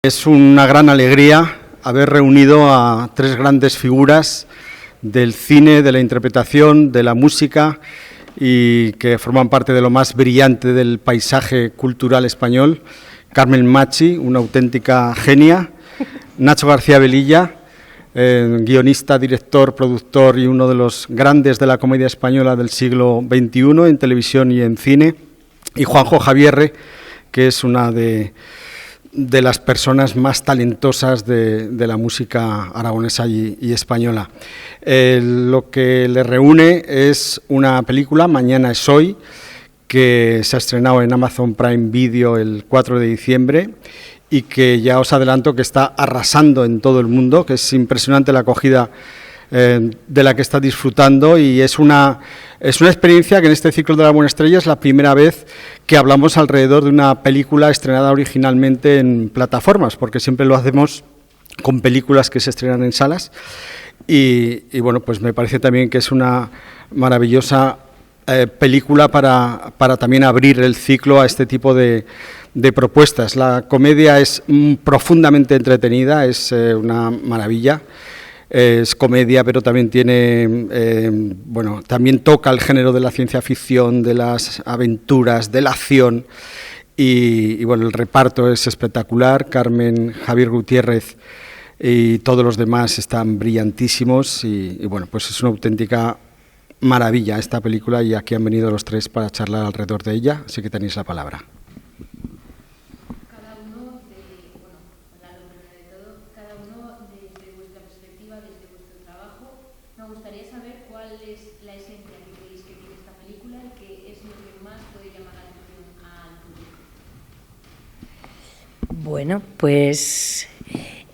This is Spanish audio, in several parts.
Es una gran alegría haber reunido a tres grandes figuras del cine, de la interpretación, de la música y que forman parte de lo más brillante del paisaje cultural español. Carmen Machi, una auténtica genia, Nacho García Velilla, guionista, director, productor y uno de los grandes de la comedia española del siglo XXI en televisión y en cine, y Juanjo Javierre, que es una de las personas más talentosas de la música aragonesa y española. Lo que le reúne es una película, Mañana es hoy, que se ha estrenado en Amazon Prime Video el 4 de diciembre y que ya os adelanto que está arrasando en todo el mundo, que es impresionante la acogida de la que está disfrutando, y es una experiencia que en este ciclo de la Buena Estrella es la primera vez que hablamos alrededor de una película estrenada originalmente en plataformas, porque siempre lo hacemos con películas que se estrenan en salas, y bueno, pues me parece también que es una maravillosa película para también abrir el ciclo a este tipo de propuestas. La comedia es profundamente entretenida, es una maravilla. Es comedia, pero también tiene, también toca el género de la ciencia ficción, de las aventuras, de la acción, y bueno, el reparto es espectacular. Carmen, Javier Gutiérrez y todos los demás están brillantísimos, y bueno, pues es una auténtica maravilla esta película, y aquí han venido los tres para charlar alrededor de ella, así que tenéis la palabra. Bueno, pues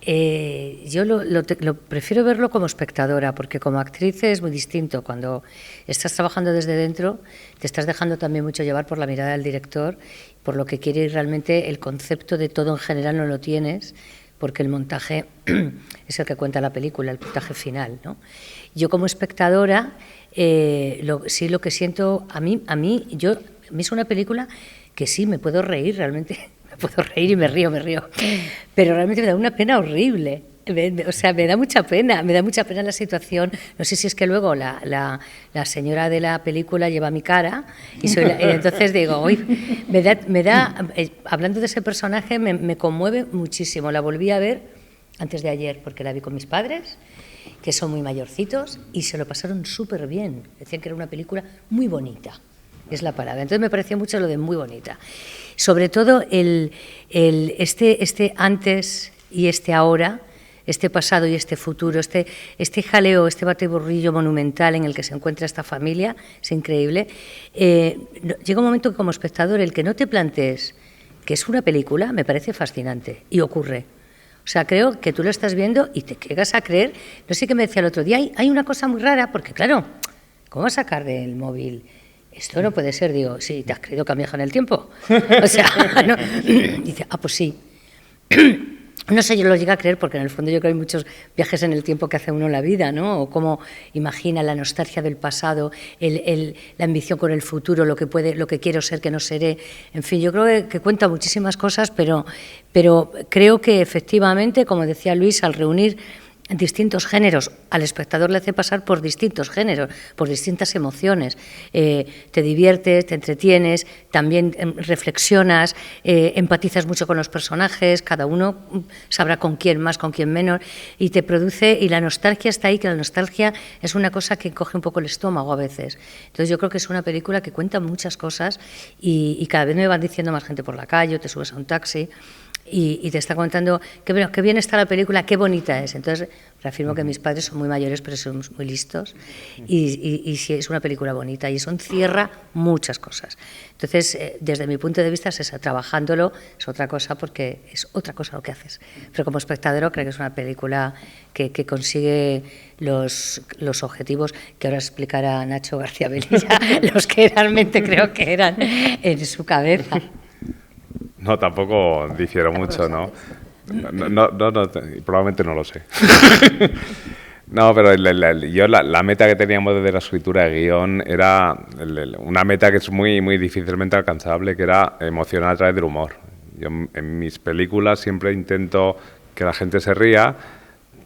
yo lo prefiero verlo como espectadora, porque como actriz es muy distinto. Cuando estás trabajando desde dentro, te estás dejando también mucho llevar por la mirada del director, por lo que quiere, y realmente el concepto de todo en general no lo tienes, porque el montaje es el que cuenta la película, el montaje final, ¿no? Yo como espectadora, sí, lo que siento, a mí es una película que sí, me puedo reír realmente. Puedo reír y me río, pero realmente me da una pena horrible. O sea, me da mucha pena la situación. No sé si es que luego la señora de la película lleva mi cara y entonces digo, uy, hablando de ese personaje, me conmueve muchísimo. La volví a ver antes de ayer porque la vi con mis padres, que son muy mayorcitos, y se lo pasaron súper bien. Decían que era una película muy bonita. Es la palabra. Entonces me pareció mucho lo de muy bonita. Sobre todo este antes y este ahora, este pasado y este futuro, este jaleo, este batiburrillo monumental en el que se encuentra esta familia, es increíble. Llega un momento que como espectador, el que no te plantees que es una película, me parece fascinante, y ocurre. O sea, creo que tú lo estás viendo y te llegas a creer. No sé qué me decía el otro día, hay una cosa muy rara, porque claro, ¿cómo vas a sacar del móvil? Esto no puede ser, digo, sí, ¿te has creído que han viajado en el tiempo? O sea, no. Dice, pues sí. No sé, yo lo llegué a creer porque en el fondo yo creo que hay muchos viajes en el tiempo que hace uno en la vida, ¿no? O cómo imagina la nostalgia del pasado, la ambición con el futuro, lo que quiero ser, que no seré. En fin, yo creo que cuenta muchísimas cosas, pero creo que efectivamente, como decía Luis, al reunir distintos géneros, al espectador le hace pasar por distintos géneros, por distintas emociones. Te diviertes, te entretienes, también reflexionas, empatizas mucho con los personajes, cada uno sabrá con quién más, con quién menos, y te produce, y la nostalgia está ahí, que la nostalgia es una cosa que coge un poco el estómago a veces. Entonces yo creo que es una película que cuenta muchas cosas, y cada vez me van diciendo más gente por la calle, te subes a un taxi y te está contando qué bien está la película, qué bonita es. Entonces reafirmo que mis padres son muy mayores, pero son muy listos, y sí, es una película bonita, y eso encierra muchas cosas. Entonces, desde mi punto de vista, trabajándolo es otra cosa, porque es otra cosa lo que haces. Pero como espectador creo que es una película que consigue los objetivos que ahora explicará Nacho García Velilla, los que realmente creo que eran en su cabeza. No, tampoco difiero mucho, ¿no? No, probablemente no lo sé. No, pero la meta que teníamos desde la escritura de guión era una meta que es muy, muy difícilmente alcanzable, que era emocionar a través del humor. Yo en mis películas siempre intento que la gente se ría,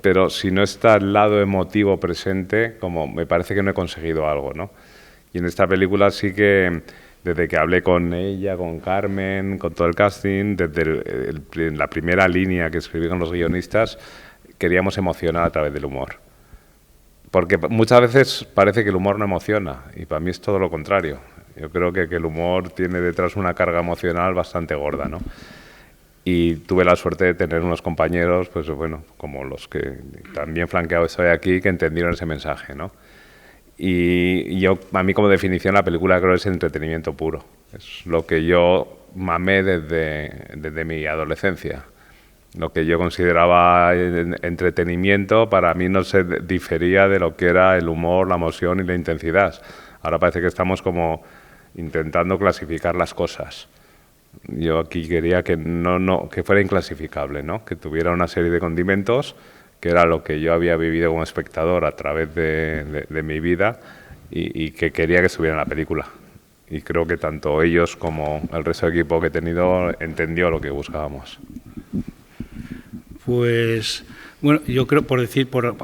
pero si no está el lado emotivo presente, como me parece que no he conseguido algo, ¿no? Y en esta película sí que, desde que hablé con ella, con Carmen, con todo el casting, desde la primera línea que escribí con los guionistas, queríamos emocionar a través del humor. Porque muchas veces parece que el humor no emociona, y para mí es todo lo contrario. Yo creo que el humor tiene detrás una carga emocional bastante gorda, ¿no? Y tuve la suerte de tener unos compañeros, pues bueno, como los que también flanqueado estoy aquí, que entendieron ese mensaje, ¿no? Y yo, a mí como definición, la película creo que es entretenimiento puro. Es lo que yo mamé desde mi adolescencia. Lo que yo consideraba entretenimiento para mí no se difería de lo que era el humor, la emoción y la intensidad. Ahora parece que estamos como intentando clasificar las cosas. Yo aquí quería que que fuera inclasificable, ¿no? Que tuviera una serie de condimentos, que era lo que yo había vivido como espectador a través de mi vida y que quería que estuviera en la película. Y creo que tanto ellos como el resto del equipo que he tenido entendió lo que buscábamos. Pues bueno, yo creo, por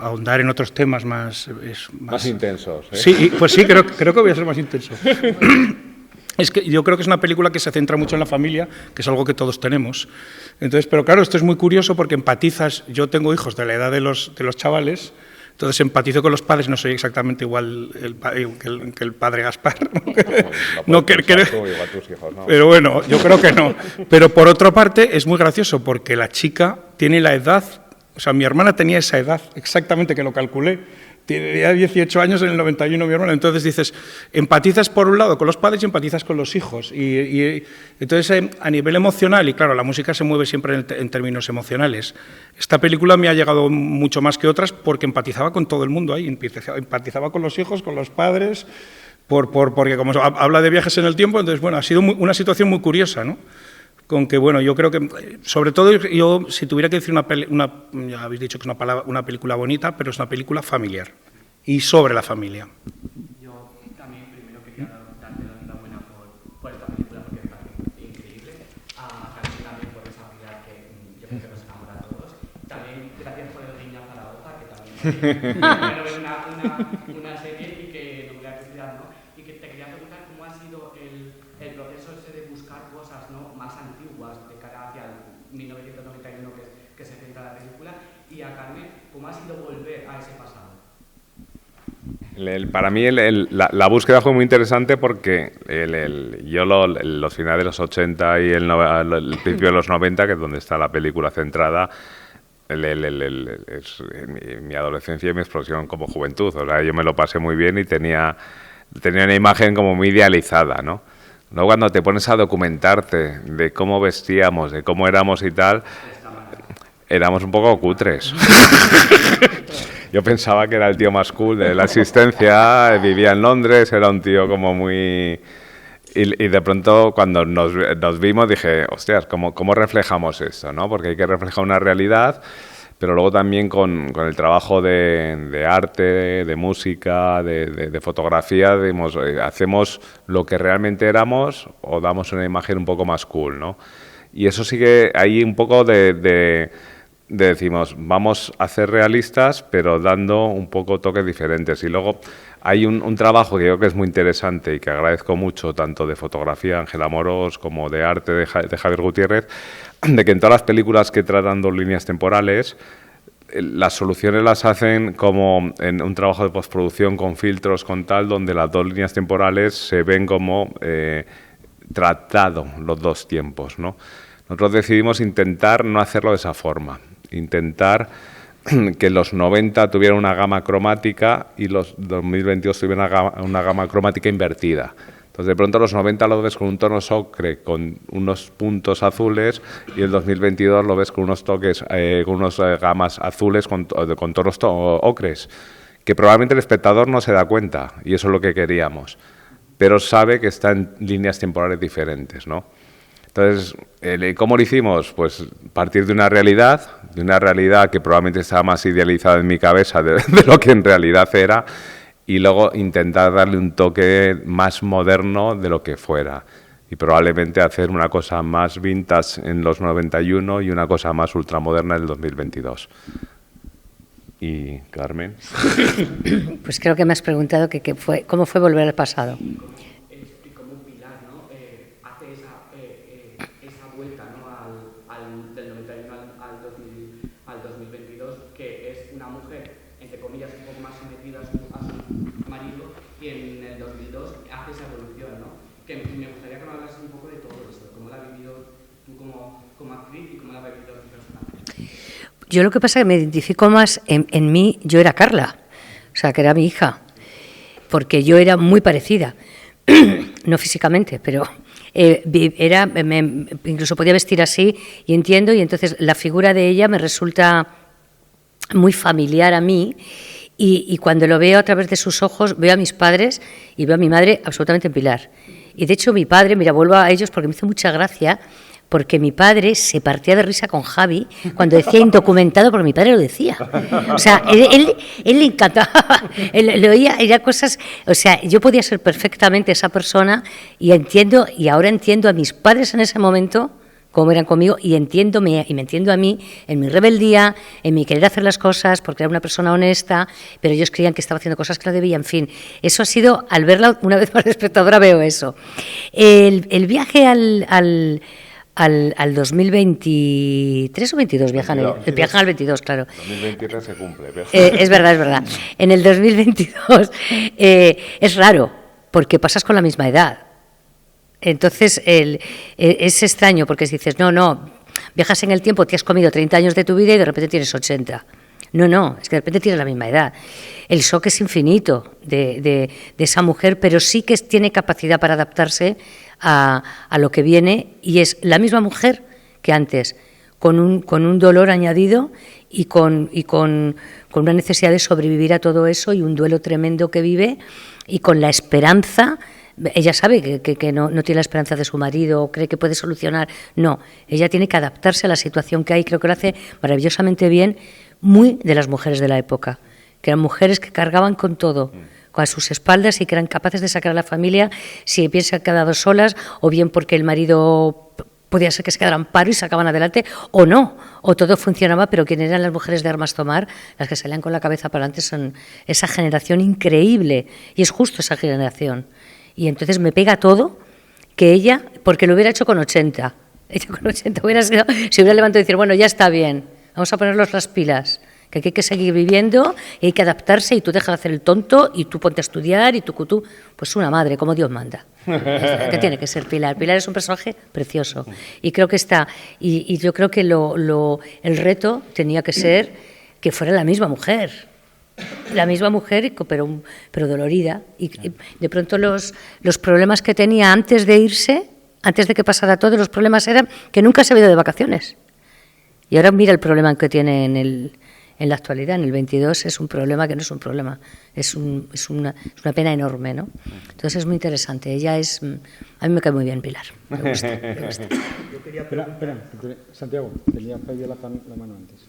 ahondar en otros temas más intensos, ¿eh? Sí, pues sí, creo que voy a ser más intenso. Es que yo creo que es una película que se centra mucho en la familia, que es algo que todos tenemos. Entonces, pero claro, esto es muy curioso porque empatizas. Yo tengo hijos de la edad de los chavales, entonces empatizo con los padres. No soy exactamente igual que el padre Gaspar. No, pero bueno, yo creo que no. Pero por otra parte es muy gracioso porque la chica tiene la edad, o sea, mi hermana tenía esa edad, exactamente, que lo calculé. Tenía 18 años en el 91 mi hermana. Entonces dices, empatizas por un lado con los padres y empatizas con los hijos. Y entonces a nivel emocional, y claro, la música se mueve siempre en términos emocionales. Esta película me ha llegado mucho más que otras porque empatizaba con todo el mundo ahí. Empatizaba con los hijos, con los padres, porque como habla de viajes en el tiempo, entonces bueno, ha sido una situación muy curiosa, ¿no? Con que, bueno, yo creo que, sobre todo, yo, si tuviera que decir ya habéis dicho que es una película bonita, pero es una película familiar y sobre la familia. Yo también primero quería darte la enhorabuena por esta película, porque me parece increíble. A Carmen también por esa habilidad que yo creo que nos enamora a todos. También gracias por el guiño a la hoja, que también ver una serie y que no me da curiosidad, ¿no? Y que te quería preguntar cómo ha sido el proceso ese de buscar cosas, ¿no?, más antiguas de cara hacia el 1991 que se centra la película, y a Carmen, ¿cómo ha sido volver a ese pasado? Para mí la búsqueda fue muy interesante porque yo los finales de los 80 y el principio de los 90, que es donde está la película centrada, es mi adolescencia y mi explosión como juventud. O sea, yo me lo pasé muy bien y tenía una imagen como muy idealizada, ¿no? Luego cuando te pones a documentarte de cómo vestíamos, de cómo éramos y tal, éramos un poco cutres. Yo pensaba que era el tío más cool de la existencia, vivía en Londres, era un tío como muy... Y de pronto cuando nos vimos dije, hostias, ¿cómo reflejamos esto, ¿no? Porque hay que reflejar una realidad, pero luego también con el trabajo de arte, de música, de fotografía, digamos, hacemos lo que realmente éramos o damos una imagen un poco más cool, ¿no? Y eso sí que hay un poco decimos, vamos a ser realistas, pero dando un poco toques diferentes. Y luego hay un trabajo que yo creo que es muy interesante y que agradezco mucho, tanto de fotografía, Ángela Moros, como de arte de Javier Gutiérrez, de que en todas las películas que tratan dos líneas temporales, las soluciones las hacen como en un trabajo de postproducción con filtros, con tal, donde las dos líneas temporales se ven como tratado los dos tiempos, ¿no? Nosotros decidimos intentar no hacerlo de esa forma, intentar que los 90 tuvieran una gama cromática y los 2022 tuvieran una gama cromática invertida. Entonces, de pronto, los 90 lo ves con un tono ocre, con unos puntos azules, y el 2022 lo ves con unos toques, con unas gamas azules con tonos ocres, que probablemente el espectador no se da cuenta, y eso es lo que queríamos, pero sabe que está en líneas temporales diferentes, ¿no? Entonces, ¿cómo lo hicimos? Pues partir de una realidad que probablemente estaba más idealizada en mi cabeza de lo que en realidad era, y luego intentar darle un toque más moderno de lo que fuera. y probablemente hacer una cosa más vintage en los 91 y una cosa más ultramoderna en el 2022. Y Carmen. Pues creo que me has preguntado cómo fue volver al pasado. Y como un pilar, ¿no? Hace esa vuelta, ¿no? Del 91 al 2022, que es una mujer, entre comillas, un poco más sometida a su marido, y en el 2002 hace esa evolución, ¿no? Que me gustaría que me hablases un poco de todo esto, cómo la has vivido tú como actriz y cómo la has vivido tu personaje. Yo lo que pasa es que me identifico más en mí, yo era Carla, o sea, que era mi hija, porque yo era muy parecida, no físicamente, pero incluso podía vestir así y entiendo, y entonces la figura de ella me resulta muy familiar a mí, y cuando lo veo a través de sus ojos, veo a mis padres y veo a mi madre absolutamente en Pilar. Y de hecho mi padre, mira, vuelvo a ellos porque me hizo mucha gracia, porque mi padre se partía de risa con Javi cuando decía indocumentado, porque mi padre lo decía. O sea, él le encantaba, él le oía, era cosas, o sea, yo podía ser perfectamente esa persona y ahora entiendo a mis padres en ese momento cómo eran conmigo y me entiendo a mí en mi rebeldía, en mi querer hacer las cosas, porque era una persona honesta, pero ellos creían que estaba haciendo cosas que no debía, en fin. Eso ha sido, al verla una vez más de espectadora veo eso. El viaje al 2023 o 22 viajan ellos. Viajan al 22, claro. 2023 se cumple. Es verdad. En el 2022 es raro, porque pasas con la misma edad. Entonces es extraño, porque dices, no, viajas en el tiempo, te has comido 30 años de tu vida y de repente tienes 80. No, es que de repente tienes la misma edad. El shock es infinito de esa mujer, pero sí que tiene capacidad para adaptarse a lo que viene, y es la misma mujer que antes, con un dolor añadido y con una necesidad de sobrevivir a todo eso y un duelo tremendo que vive, y con la esperanza. Ella sabe que no tiene la esperanza de su marido, cree que puede solucionar. No, ella tiene que adaptarse a la situación que hay. Creo que lo hace maravillosamente bien, muy de las mujeres de la época, que eran mujeres que cargaban con todo a sus espaldas y que eran capaces de sacar a la familia, si bien se han quedado solas, o bien porque el marido podía ser que se quedaran paro y sacaban adelante, o no, o todo funcionaba, pero quienes eran las mujeres de armas tomar, las que salían con la cabeza para adelante, son esa generación increíble, y es justo esa generación. Y entonces me pega todo que ella, porque lo hubiera hecho con 80. Ella con 80 se hubiera levantado y decir, bueno, ya está bien, vamos a ponernos las pilas, que aquí hay que seguir viviendo, y hay que adaptarse, y tú dejas de hacer el tonto, y tú ponte a estudiar, y tú, pues una madre, como Dios manda. Que tiene que ser Pilar. Pilar es un personaje precioso. Y creo que y yo creo que el reto tenía que ser que fuera la misma mujer, pero dolorida, y de pronto los problemas que tenía antes de irse, antes de que pasara todo, los problemas eran que nunca se había ido de vacaciones, y ahora mira el problema que tiene en la actualidad, en el 22, es un problema que no es un problema, es una pena enorme, ¿no? Entonces es muy interesante. Ella a mí me cae muy bien Pilar, me gusta. Yo quería espera, Santiago, tenía pedido la mano antes.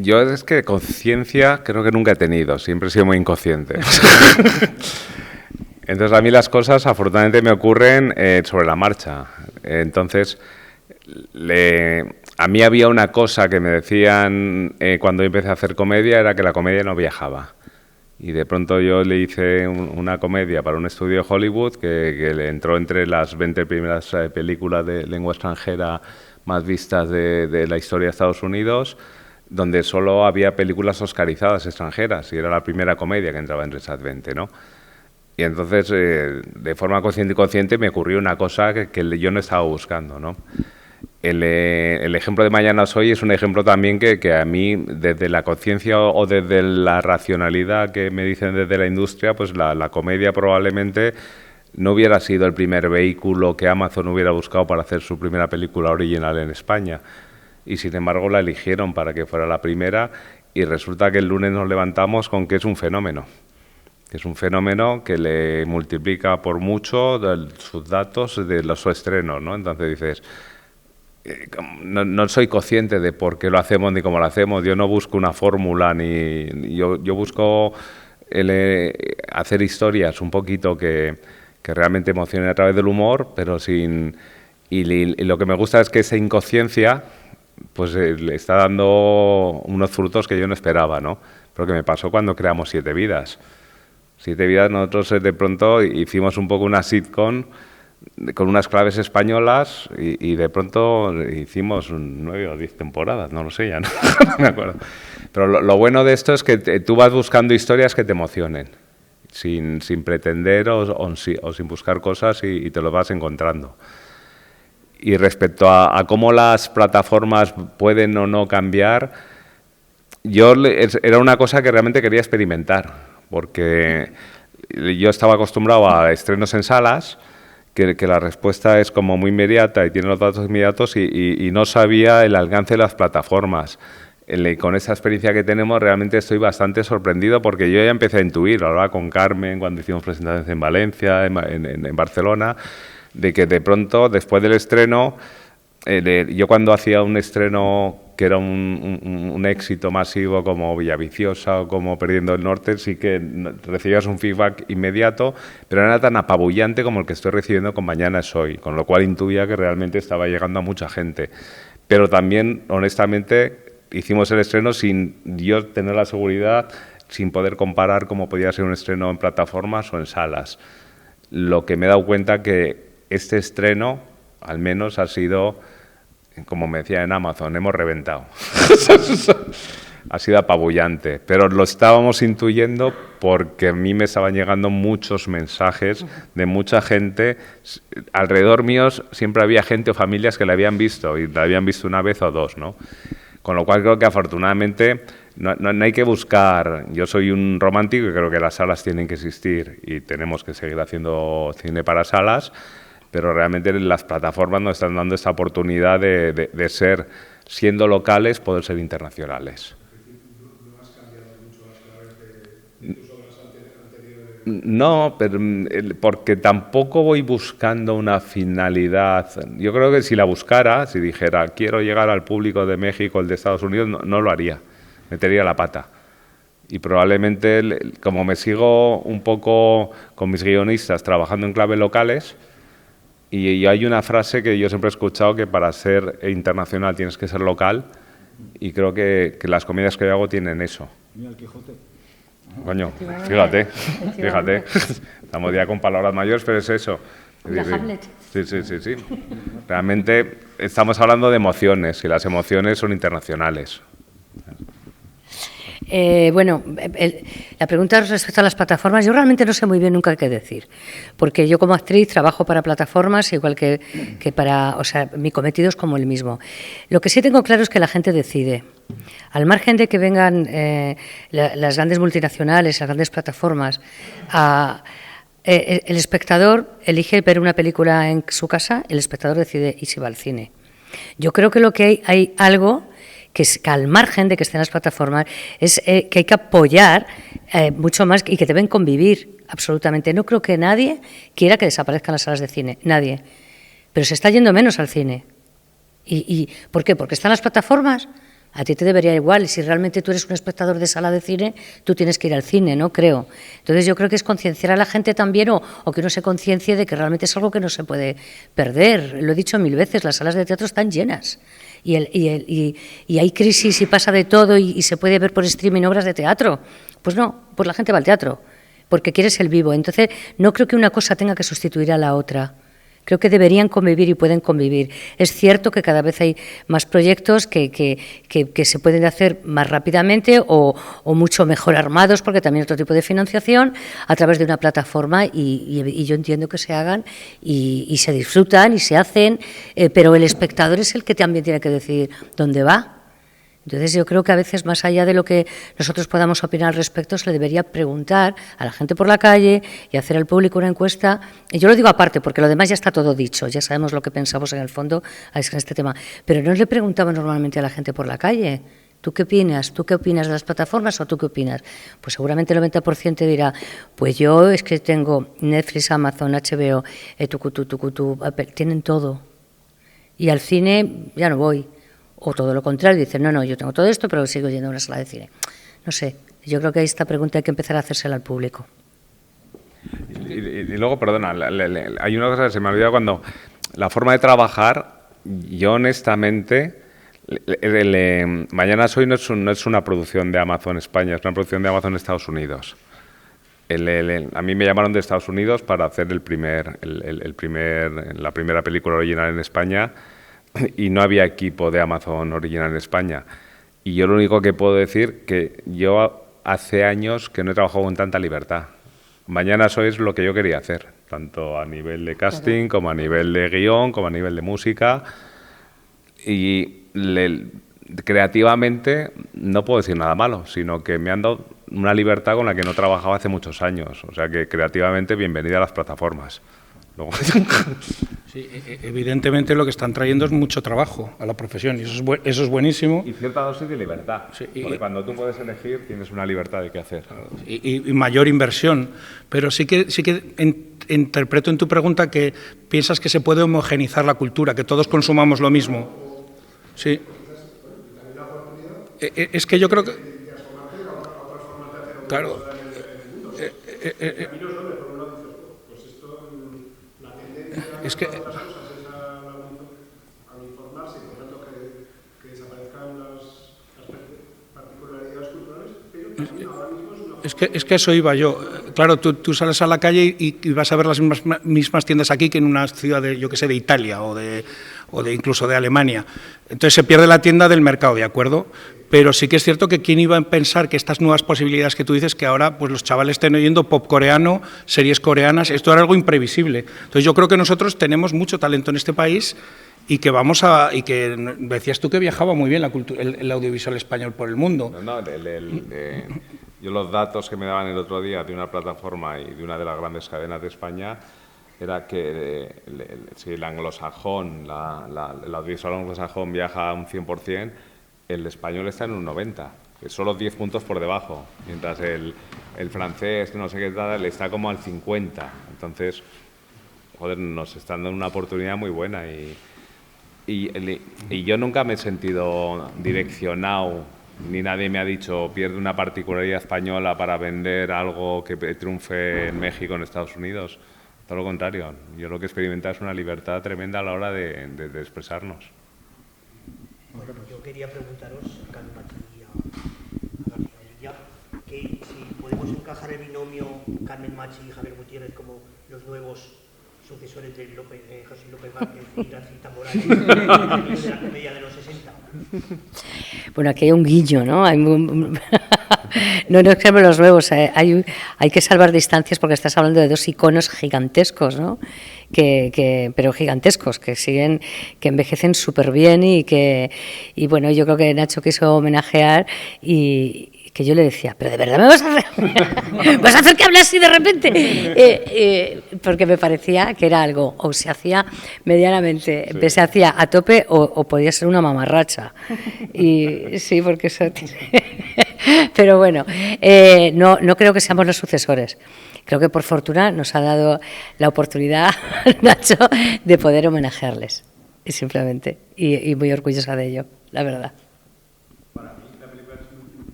Yo es que conciencia creo que nunca he tenido, siempre he sido muy inconsciente. Entonces a mí las cosas afortunadamente me ocurren sobre la marcha. Entonces a mí había una cosa que me decían cuando empecé a hacer comedia, era que la comedia no viajaba. Y de pronto yo le hice una comedia para un estudio de Hollywood que le entró entre las 20 primeras películas de lengua extranjera más vistas de la historia de Estados Unidos, donde solo había películas oscarizadas extranjeras, y era la primera comedia que entraba entre esas 20, ¿no? Y entonces, de forma consciente y inconsciente, me ocurrió una cosa que yo no estaba buscando, ¿no? El ejemplo de Mañana es Hoy es un ejemplo también que a mí, desde la conciencia o desde la racionalidad que me dicen desde la industria, pues la comedia probablemente no hubiera sido el primer vehículo que Amazon hubiera buscado para hacer su primera película original en España. Y sin embargo la eligieron para que fuera la primera, y resulta que el lunes nos levantamos con que es un fenómeno. Que es un fenómeno que le multiplica por mucho sus datos de su estreno, ¿no? Entonces dices, no soy consciente de por qué lo hacemos ni cómo lo hacemos. Yo no busco una fórmula, yo busco hacer historias un poquito que realmente emocionen a través del humor, pero sin... Y lo que me gusta es que esa inconsciencia pues le está dando unos frutos que yo no esperaba, ¿no? Pero que me pasó cuando creamos Siete Vidas. Siete Vidas, nosotros de pronto hicimos un poco una sitcom con unas claves españolas y de pronto hicimos 9 o 10 temporadas, no lo sé ya, no me acuerdo. Pero lo bueno de esto es que tú vas buscando historias que te emocionen, sin pretender o sin buscar cosas, y te lo vas encontrando. Y respecto a cómo las plataformas pueden o no cambiar, era una cosa que realmente quería experimentar, porque yo estaba acostumbrado a estrenos en salas, que la respuesta es como muy inmediata y tiene los datos inmediatos, y no sabía el alcance de las plataformas. Con esa experiencia que tenemos realmente estoy bastante sorprendido, porque yo ya empecé a intuir, hablaba con Carmen cuando hicimos presentaciones en Valencia, en Barcelona, de que de pronto, después del estreno, yo cuando hacía un estreno que era un éxito masivo como Villaviciosa o como Perdiendo el Norte, sí que recibías un feedback inmediato, pero no era tan apabullante como el que estoy recibiendo con Mañana es Hoy, con lo cual intuía que realmente estaba llegando a mucha gente. Pero también, honestamente, hicimos el estreno sin yo tener la seguridad, sin poder comparar cómo podía ser un estreno en plataformas o en salas. Lo que me he dado cuenta que este estreno, al menos, ha sido, como me decía en Amazon, hemos reventado. Ha sido apabullante, pero lo estábamos intuyendo porque a mí me estaban llegando muchos mensajes de mucha gente. Alrededor míos siempre había gente o familias que la habían visto, y la habían visto una vez o dos, ¿no? Con lo cual creo que afortunadamente no hay que buscar. Yo soy un romántico y creo que las salas tienen que existir y tenemos que seguir haciendo cine para salas, pero realmente las plataformas nos están dando esta oportunidad de ser, siendo locales, poder ser internacionales. No, pero porque tampoco voy buscando una finalidad. Yo creo que si la buscara, si dijera quiero llegar al público de México, el de Estados Unidos, no lo haría, metería la pata. Y probablemente, como me sigo un poco con mis guionistas trabajando en clave locales, y hay una frase que yo siempre he escuchado, que para ser internacional tienes que ser local, y creo que las comedias que yo hago tienen eso. Mira el Quijote. Coño, fíjate. Estamos ya con palabras mayores, pero es eso. La Hamlet. Sí. Realmente estamos hablando de emociones, y las emociones son internacionales. Bueno, la pregunta respecto a las plataformas, yo realmente no sé muy bien nunca qué decir, porque yo como actriz trabajo para plataformas igual que para, o sea, mi cometido es como el mismo. Lo que sí tengo claro es que la gente decide. Al margen de que vengan las grandes multinacionales, las grandes plataformas, el espectador elige ver una película en su casa, el espectador decide y si va al cine. Yo creo que lo que hay algo que al margen de que estén las plataformas, es que hay que apoyar mucho más y que deben convivir absolutamente. No creo que nadie quiera que desaparezcan las salas de cine, nadie. Pero se está yendo menos al cine. ¿Y por qué? ¿Porque están las plataformas? A ti te debería igual, y si realmente tú eres un espectador de sala de cine, tú tienes que ir al cine, ¿no? Creo. Entonces yo creo que es concienciar a la gente también, o que uno se conciencie de que realmente es algo que no se puede perder. Lo he dicho 1000 veces, las salas de teatro están llenas. Y hay crisis y pasa de todo y se puede ver por streaming obras de teatro. Pues no, pues la gente va al teatro, porque quieres el vivo. Entonces no creo que una cosa tenga que sustituir a la otra. Creo que deberían convivir y pueden convivir. Es cierto que cada vez hay más proyectos que se pueden hacer más rápidamente o mucho mejor armados, porque también hay otro tipo de financiación, a través de una plataforma, y yo entiendo que se hagan y se disfrutan y se hacen, pero el espectador es el que también tiene que decidir dónde va. Entonces yo creo que a veces, más allá de lo que nosotros podamos opinar al respecto, se le debería preguntar a la gente por la calle y hacer al público una encuesta. Y yo lo digo aparte, porque lo demás ya está todo dicho, ya sabemos lo que pensamos en el fondo en este tema. Pero no le preguntamos normalmente a la gente por la calle: ¿tú qué opinas? ¿Tú qué opinas de las plataformas o tú qué opinas? Pues seguramente el 90% dirá: pues yo es que tengo Netflix, Amazon, HBO, Apple, tienen todo. Y al cine ya no voy. O todo lo contrario, dicen, no, yo tengo todo esto, pero sigo yendo a una sala de cine. No sé, yo creo que esta pregunta hay que empezar a hacérsela al público. Y luego, perdona, hay una cosa que se me ha olvidado cuando... La forma de trabajar, yo honestamente... Mañana Soy no es una producción de Amazon España, es una producción de Amazon Estados Unidos. A mí me llamaron de Estados Unidos para hacer la primera película original en España, y no había equipo de Amazon original en España. Y yo lo único que puedo decir que yo hace años que no he trabajado con tanta libertad. Mañana Soy es lo que yo quería hacer, tanto a nivel de casting, como a nivel de guión, como a nivel de música. Y creativamente no puedo decir nada malo, sino que me han dado una libertad con la que no trabajaba hace muchos años. O sea que creativamente, bienvenida a las plataformas. Luego... Sí, evidentemente lo que están trayendo es mucho trabajo a la profesión, y eso es buenísimo. Y cierta dosis de libertad, sí, porque cuando tú puedes elegir tienes una libertad de qué hacer. Y mayor inversión, pero sí que interpreto en tu pregunta que piensas que se puede homogeneizar la cultura, que todos consumamos lo mismo. Sí. Es que yo creo que... Claro. Es que es que eso iba yo. Claro, tú sales a la calle y vas a ver las mismas tiendas aquí que en una ciudad de, yo que sé, de Italia o de incluso de Alemania. Entonces se pierde la tienda del mercado, ¿de acuerdo? Pero sí que es cierto que quién iba a pensar que estas nuevas posibilidades que tú dices, que ahora pues los chavales estén oyendo pop coreano, series coreanas, esto era algo imprevisible. Entonces yo creo que nosotros tenemos mucho talento en este país y que y que decías tú que viajaba muy bien el audiovisual español por el mundo. Yo los datos que me daban el otro día de una plataforma y de una de las grandes cadenas de España era que si el anglosajón, el audiovisual anglosajón viaja a un 100%, el español está en un 90%, que solo 10 puntos por debajo, mientras el francés, no sé qué tal, está como al 50%. Entonces, joder, nos están dando una oportunidad muy buena y yo nunca me he sentido direccionado, ni nadie me ha dicho pierde una particularidad española para vender algo que triunfe en México, en Estados Unidos. Todo lo contrario, yo lo que he experimentado es una libertad tremenda a la hora de expresarnos. Bueno, yo quería preguntaros, Carmen Machi y a García Villa, que si podemos encajar el binomio Carmen Machi y Javier Gutiérrez como los nuevos sucesores de José López Vázquez y Gracita Morales, de la comedia de los 60. Bueno, aquí hay un guiño, ¿no? No es que los nuevos, hay que salvar distancias porque estás hablando de dos iconos gigantescos, ¿no? Pero gigantescos, que envejecen súper bien y bueno, yo creo que Nacho quiso homenajear y que yo le decía, pero de verdad me vas a hacer que hable así de repente, porque me parecía que era algo, o se hacía medianamente, sí, se hacía a tope o podía ser una mamarracha, y sí, porque eso tiene... Pero bueno, no creo que seamos los sucesores. Creo que por fortuna nos ha dado la oportunidad, Nacho, de poder homenajearles, y simplemente, y muy orgullosa de ello, la verdad.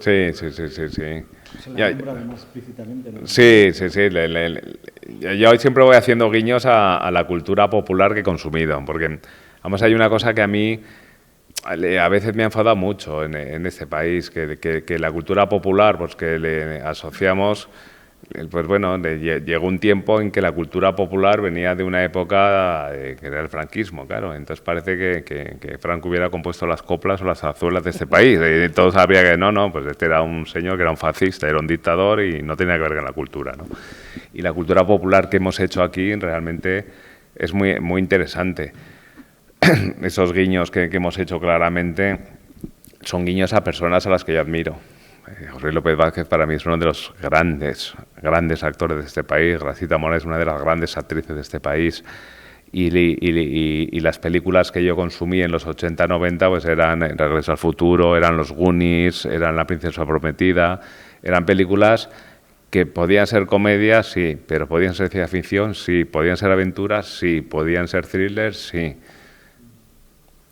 Sí, sí, sí, sí, sí. Se la nombra además explícitamente, ¿no? Sí, sí, sí. Yo siempre voy haciendo guiños a la cultura popular que he consumido, porque, vamos, hay una cosa que a mí a veces me ha enfadado mucho en este país, que la cultura popular, pues que le asociamos, pues bueno, llegó un tiempo en que la cultura popular venía de una época que era el franquismo, claro. Entonces parece que Franco hubiera compuesto las coplas o las zarzuelas de este país. Y todos sabían que no, pues este era un señor que era un fascista, era un dictador y no tenía que ver con la cultura, ¿no? Y la cultura popular que hemos hecho aquí realmente es muy, muy interesante. Esos guiños que hemos hecho claramente son guiños a personas a las que yo admiro. José López Vázquez para mí es uno de los grandes actores de este país. Gracita Mola es una de las grandes actrices de este país. Y las películas que yo consumí en los 80-90 pues eran Regreso al futuro, eran Los Goonies, eran La princesa prometida. Eran películas que podían ser comedias, sí, pero podían ser ciencia ficción, sí, podían ser aventuras, sí, podían ser thrillers, sí.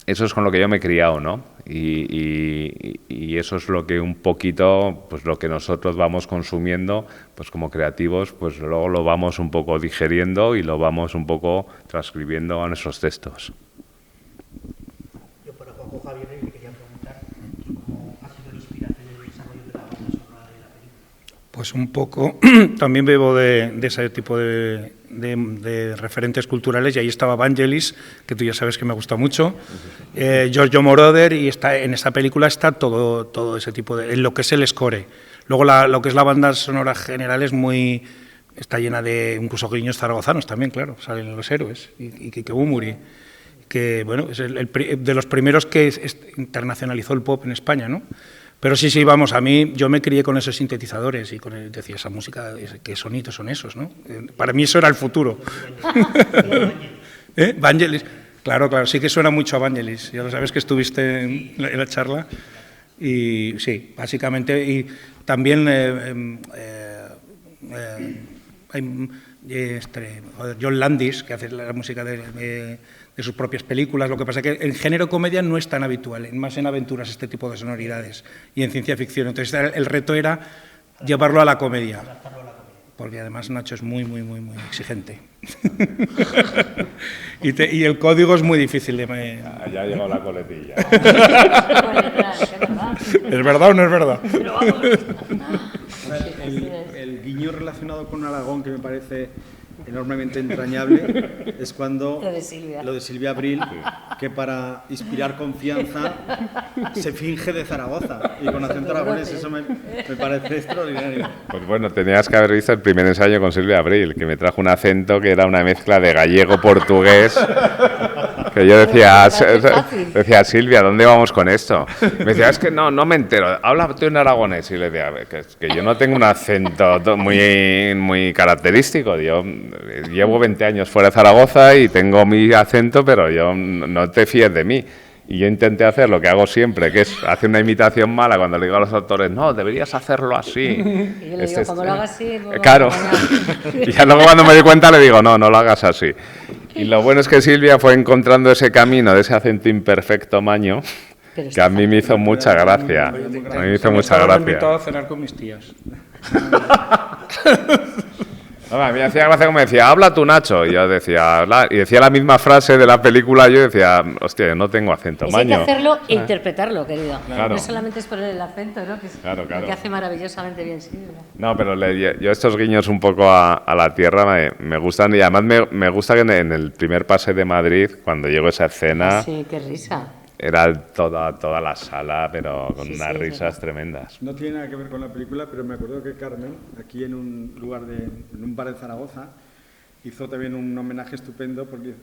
Eso es con lo que yo me he criado, ¿no? Y eso es lo que un poquito, pues lo que nosotros vamos consumiendo, pues como creativos, pues luego lo vamos un poco digeriendo y lo vamos un poco transcribiendo a nuestros textos. Yo para Juanjo Javier le quería preguntar cómo ha sido la inspiración en el desarrollo de la banda sonora de la película. Pues un poco, también bebo de ese tipo de referentes culturales, y ahí estaba Vangelis, que tú ya sabes que me gusta mucho, Giorgio Moroder, y en esta película está todo ese tipo en lo que es el score. Luego lo que es la banda sonora general está llena de incluso guiños zaragozanos también, claro, salen Los Héroes y Kike Bumuri, que bueno, es de los primeros que internacionalizó el pop en España, ¿no? Pero sí, vamos, yo me crié con esos sintetizadores y decía, esa música, ¿qué sonidos son esos, no? Para mí eso era el futuro. Vangelis, claro, sí que suena mucho a Vangelis, ya lo sabes que estuviste en la charla. Y sí, básicamente, y también John Landis, que hace la música de sus propias películas. Lo que pasa es que en género comedia no es tan habitual, más en aventuras este tipo de sonoridades y en ciencia ficción. Entonces el reto era llevarlo a la comedia, porque además Nacho es muy exigente. y el código es muy difícil de... Ya ha llegado la coletilla. ¿Es verdad o no es verdad? El guiño relacionado con Aragón que me parece enormemente entrañable es cuando lo de Silvia Abril, que para inspirar confianza se finge de Zaragoza y con acento aragonés. Eso me parece extraordinario. Pues bueno, tenías que haber visto el primer ensayo con Silvia Abril, que me trajo un acento que era una mezcla de gallego-portugués, que yo decía, Silvia, ¿dónde vamos con esto? Me decía, es que no me entero, habla tú en aragonés. Y le decía, que yo no tengo un acento muy característico. Yo llevo 20 años fuera de Zaragoza y tengo mi acento, pero yo no te fíes de mí. Y yo intenté hacer lo que hago siempre, que es hacer una imitación mala cuando le digo a los actores, no, deberías hacerlo así. Y yo le digo, como lo hagas así... Claro. Y ya luego cuando me di cuenta le digo, no lo hagas así. Y lo bueno es que Silvia fue encontrando ese camino de ese acento imperfecto maño, que a mí me hizo mucha gracia. A mí me hizo mucha gracia. Me invitado a cenar con mis tías. A mí me hacía gracia como decía, habla tú, Nacho. Y yo decía, y decía la misma frase de la película. Yo decía, hostia, yo no tengo acento maño. Hay que hacerlo e interpretarlo, querido. Claro. No solamente es poner el acento, ¿no? Que es Claro. lo que hace maravillosamente bien Silvia. No, pero yo estos guiños un poco a la tierra me gustan. Y además me gusta que en el primer pase de Madrid, cuando llegó esa escena... Sí, qué risa. Era toda la sala, pero con unas risas tremendas. No tiene nada que ver con la película, pero me acuerdo que Carmen, aquí en un bar en Zaragoza, hizo también un homenaje estupendo porque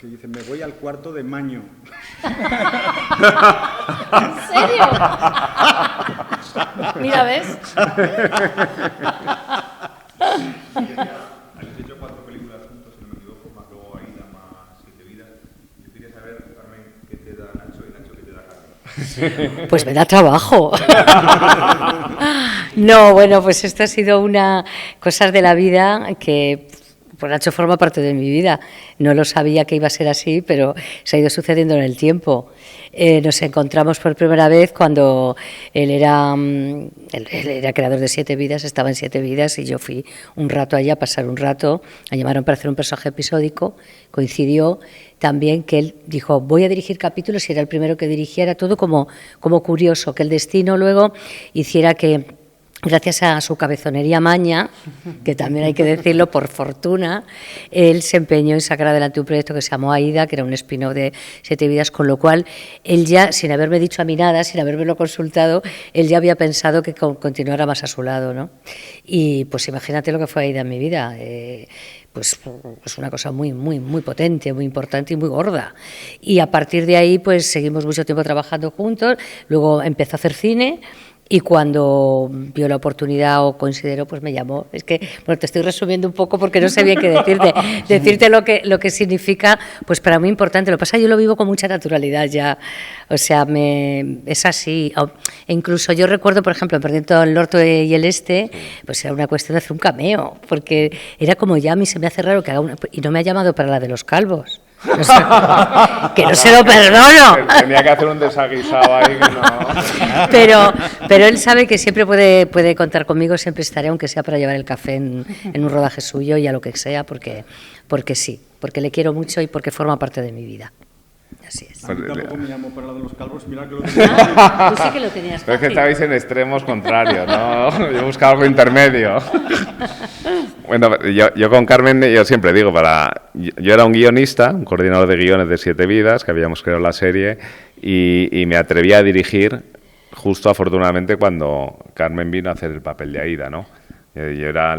dice, me voy al cuarto de Maño. ¿En serio? Mira, ¿ves? Habéis hecho 4 películas juntos, si no me equivoco, más luego Aida, más 7 vidas. Yo quería saber, Carmen, qué te da Nacho y Nacho qué te da Carmen. Pues me da trabajo. No, bueno, pues esto ha sido cosas de la vida que pues Nacho forma parte de mi vida. No lo sabía que iba a ser así, pero se ha ido sucediendo en el tiempo. Nos encontramos por primera vez cuando él era creador de 7 vidas, estaba en 7 vidas y yo fui un rato allá a pasar un rato. Me llamaron para hacer un personaje episódico. Coincidió también que él dijo, voy a dirigir capítulos, y era el primero que dirigiera, todo como curioso, que el destino luego hiciera que, gracias a su cabezonería maña, que también hay que decirlo, por fortuna, él se empeñó en sacar adelante un proyecto que se llamó Aida, que era un spin-off de 7 vidas, con lo cual él ya, sin haberme dicho a mí nada, sin habérmelo consultado, él ya había pensado que continuara más a su lado, ¿no? Y pues imagínate lo que fue Aida en mi vida. Pues es una cosa muy, muy, muy potente, muy importante y muy gorda. Y a partir de ahí, pues seguimos mucho tiempo trabajando juntos. Luego empezó a hacer cine. Y cuando vio la oportunidad o consideró, pues me llamó. Es que, bueno, te estoy resumiendo un poco porque no sé bien qué decirte. Decirte lo que significa, pues para mí importante. Lo que pasa es que yo lo vivo con mucha naturalidad ya. O sea, es así. E incluso yo recuerdo, por ejemplo, Perdiendo el Norte y el Este, pues era una cuestión de hacer un cameo, porque era como ya a mí se me hace raro que haga una... Y no me ha llamado para la de los calvos. No sé, que no se lo perdono. Tenía que hacer un desaguisado ahí que no... Pero él sabe que siempre puede contar conmigo, siempre estaré, aunque sea para llevar el café en un rodaje suyo y a lo que sea, porque sí, porque le quiero mucho y porque forma parte de mi vida. Así es. A mí tampoco me llamó para la de los calvos, mira que lo Tú sí que lo tenías Pero es que fácil. estabais en extremos contrarios, ¿no? Yo buscaba algo intermedio. Bueno, yo con Carmen, yo siempre digo, yo era un guionista, un coordinador de guiones de 7 vidas, que habíamos creado la serie, y me atreví a dirigir justo afortunadamente cuando Carmen vino a hacer el papel de Aida, ¿no? Yo era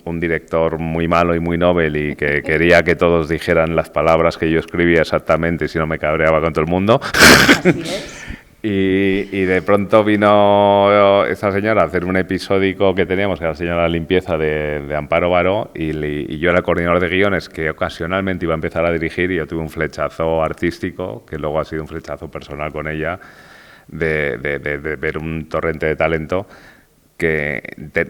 un director muy malo y muy novel y que quería que todos dijeran las palabras que yo escribía exactamente, si no me cabreaba con todo el mundo. Así es. Y de pronto vino esta señora a hacer un episódico que teníamos, que era la señora limpieza de Amparo Baró, y yo era el coordinador de guiones que ocasionalmente iba a empezar a dirigir, y yo tuve un flechazo artístico, que luego ha sido un flechazo personal con ella, de ver un torrente de talento que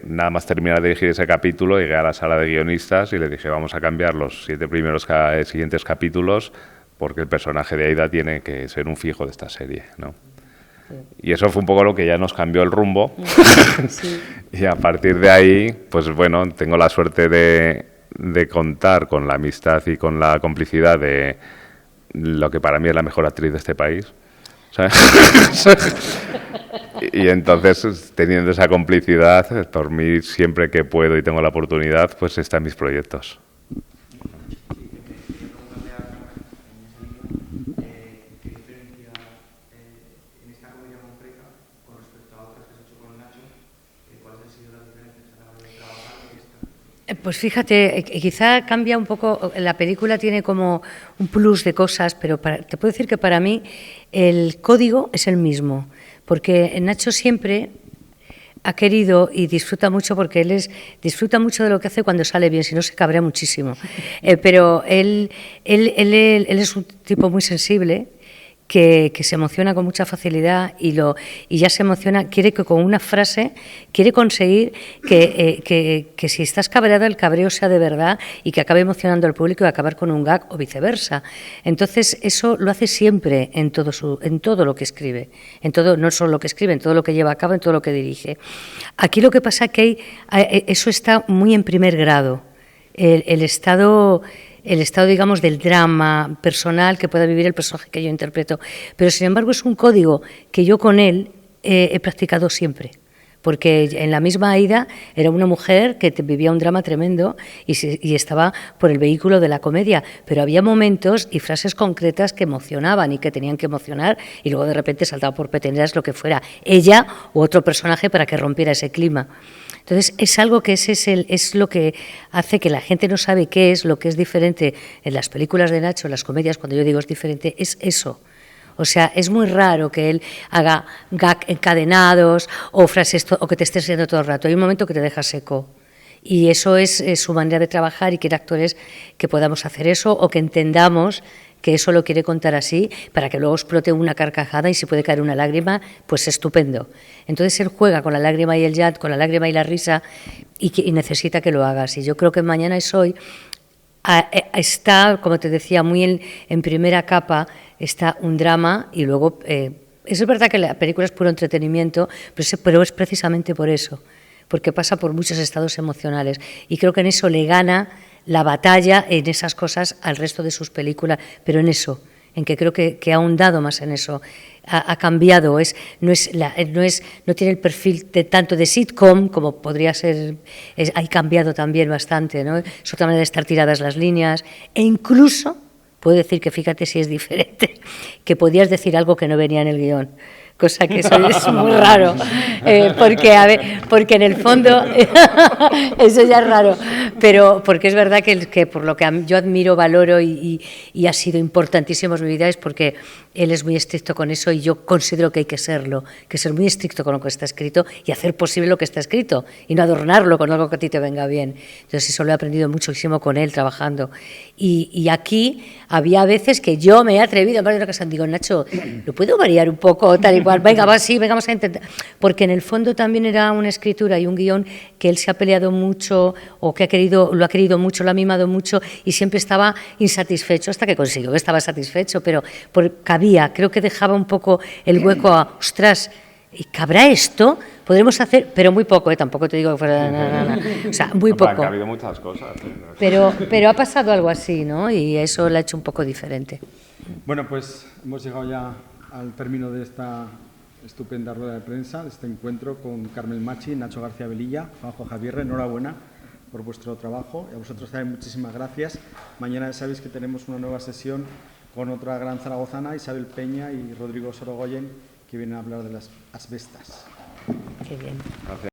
nada más terminar de dirigir ese capítulo, llegué a la sala de guionistas y le dije, vamos a cambiar los 7 primeros siguientes capítulos porque el personaje de Aida tiene que ser un fijo de esta serie, ¿no? Sí. Y eso fue un poco lo que ya nos cambió el rumbo. Sí. Y a partir de ahí, pues bueno, tengo la suerte de contar con la amistad y con la complicidad de lo que para mí es la mejor actriz de este país. Y entonces, teniendo esa complicidad, por mí, siempre que puedo y tengo la oportunidad, pues está en mis proyectos. ¿Qué diferencia en esta comedia concreta con respecto a otras que has hecho con Nacho? ¿Cuáles han sido las diferencias a la hora de trabajar en esta? Pues fíjate, quizá cambia un poco, la película tiene como un plus de cosas, pero te puedo decir que para mí el código es el mismo, porque Nacho siempre ha querido y disfruta mucho, porque disfruta mucho de lo que hace cuando sale bien, si no se cabrea muchísimo. Pero él es un tipo muy sensible, que se emociona con mucha facilidad y ya se emociona, quiere que con una frase, quiere conseguir que si estás cabreada, el cabreo sea de verdad y que acabe emocionando al público y acabar con un gag o viceversa. Entonces eso lo hace siempre en todo lo que escribe, en todo, no solo lo que escribe, en todo lo que lleva a cabo, en todo lo que dirige. Aquí lo que pasa es que eso está muy en primer grado, el estado, digamos, del drama personal que pueda vivir el personaje que yo interpreto. Pero, sin embargo, es un código que yo con él he practicado siempre. Porque en la misma Aida era una mujer que vivía un drama tremendo y estaba por el vehículo de la comedia. Pero había momentos y frases concretas que emocionaban y que tenían que emocionar, y luego de repente saltaba por peteneras lo que fuera, ella u otro personaje, para que rompiera ese clima. Entonces, es algo que es lo que hace que la gente no sabe qué es lo que es diferente en las películas de Nacho, en las comedias. Cuando yo digo es diferente, es eso. O sea, es muy raro que él haga gag encadenados o frases o que te estés riendo todo el rato. Hay un momento que te deja seco. Y eso es su manera de trabajar, y quiere actores que podamos hacer eso o que entendamos que eso lo quiere contar así, para que luego explote una carcajada, y si puede caer una lágrima, pues estupendo. Entonces él juega con la lágrima y el llanto, con la lágrima y la risa, y necesita que lo hagas. Y yo creo que Mañana es Hoy está, como te decía, muy en primera capa, está un drama y luego... es verdad que la película es puro entretenimiento, pero es precisamente por eso, porque pasa por muchos estados emocionales y creo que en eso le gana la batalla, en esas cosas, al resto de sus películas, pero en eso, en que creo que ha ahondado más en eso, ha cambiado, no tiene el perfil tanto de sitcom como podría ser, ha cambiado también bastante, ¿no? Es otra manera de estar tiradas las líneas e incluso puedo decir que fíjate si es diferente, que podías decir algo que no venía en el guión, cosa que eso es muy raro, porque en el fondo eso ya es raro, pero porque es verdad que por lo que yo admiro, valoro y ha sido importantísimo en mi vida es porque él es muy estricto con eso y yo considero que hay que serlo, que ser muy estricto con lo que está escrito y hacer posible lo que está escrito y no adornarlo con algo que a ti te venga bien. Entonces eso lo he aprendido muchísimo con él trabajando. Y aquí había veces que yo me he atrevido en varias ocasiones, digo, Nacho, ¿lo puedo variar un poco tal y cual? Venga, va, sí, venga, vamos a intentar. Porque en el fondo también era una escritura y un guión que él se ha peleado mucho o que lo ha querido mucho, lo ha mimado mucho y siempre estaba insatisfecho hasta que consiguió que estaba satisfecho, pero creo que dejaba un poco el hueco a, ostras, ¿y cabrá esto? Podremos hacer, pero muy poco, tampoco te digo que fuera o sea, muy poco. Ha habido muchas cosas. Pero ha pasado algo así, ¿no? Y eso lo ha hecho un poco diferente. Bueno, pues hemos llegado ya al término de esta estupenda rueda de prensa, de este encuentro con Carmen Machi, Nacho García Velilla, Juanjo Javierre. Enhorabuena por vuestro trabajo y a vosotros también muchísimas gracias. Mañana ya sabéis que tenemos una nueva sesión con otra gran zaragozana, Isabel Peña y Rodrigo Sorogoyen, que vienen a hablar de las asbestas. Qué bien. Gracias.